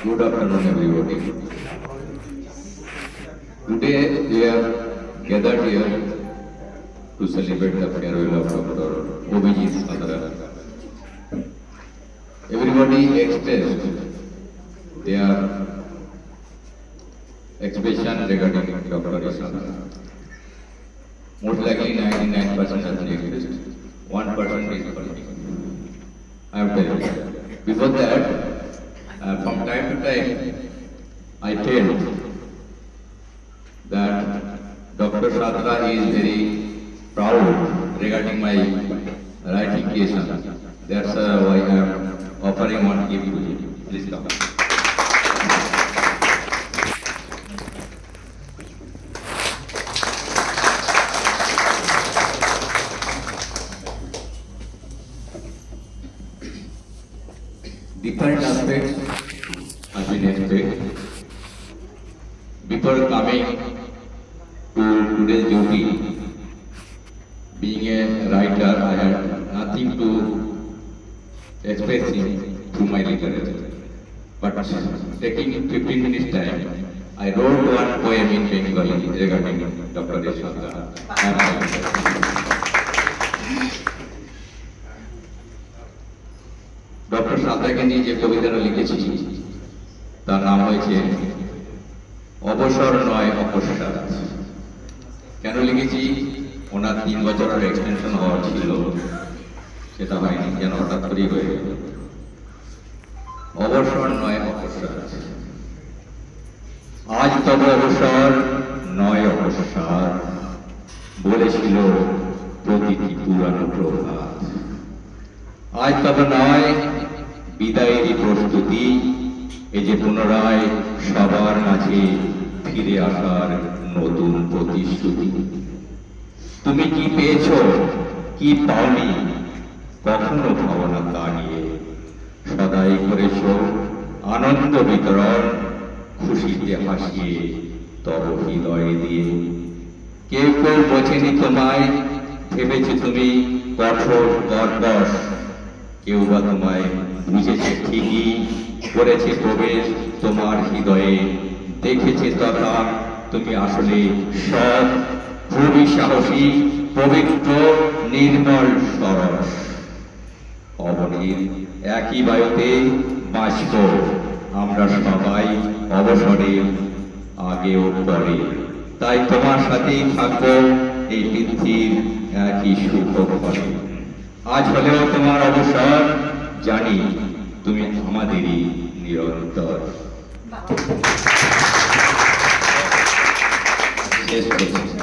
Good afternoon, everybody. Today we are gathered here to celebrate the farewell of Dr. O.B.G. Sadara. Everybody expressed their expression regarding Dr. Sadara. Most likely 99% has expressed. 1% is political. I am telling you. Before that, from time to time, I felt that Dr. Sadara is very proud regarding my writing creation. That's why I am offering one gift to him. Please come. Different aspects have been explained. Before coming to today's duty, being a writer, I had nothing to express him through my literature. But taking 15 minutes time, I wrote one poem in Bengali regarding Dr. Sadara. Doctor সাদাকে নিয়ে যে কবিতাটা লিখেছি তার নাম হয়েছে অবসর নয় অপসাদ। কেন লিখেছি? ওনার 3 বছরের এক্সটেনশন হওয়ার ছিল, সেটা হয়নি, যেন হঠাৎ করেই হয়ে গেল। অবসর নয় অপসাদ, আজ তবে অবসর নয় অপসাদ, বলেছিল প্রতিটি পুরানো প্রভাত। আজ তবে নয় বিদায়েরই প্রস্তুতি, এই যে পুনরায় সবার মাঝে ফিরে আসার নতুন প্রতিশ্রুতি। তুমি কি পেয়েছ, কি পাওনি, কখনো ভাবনা তা নিয়ে সদাই করেছ আনন্দ বিতরণ, খুশিতে হাসিয়ে তব হৃদয়ে দিয়ে। কেউ কেউ বোঝেনি তোমায়, ভেবেছে তুমি কঠোর কর্কশ, কেউ বা তোমায় বুঝেছে ঠিকই, করেছে প্রবেশ তোমার হৃদয়ে, দেখেছে তথা তুমি আসলে সৎ, খুবই সাহসী, পবিত্র, নির্মল, সরস। অবনীর একই বায়ুতে বাঁচব আমরা সবাই অবসরের আগে ও পরে, তাই তোমার সাথেই থাকবো এই পৃথিবীর একই সুখ ফলে। আজ হলেও তোমার অবসর, জানি তুমি আমাদেরই নিরন্তর। শেষ করছি।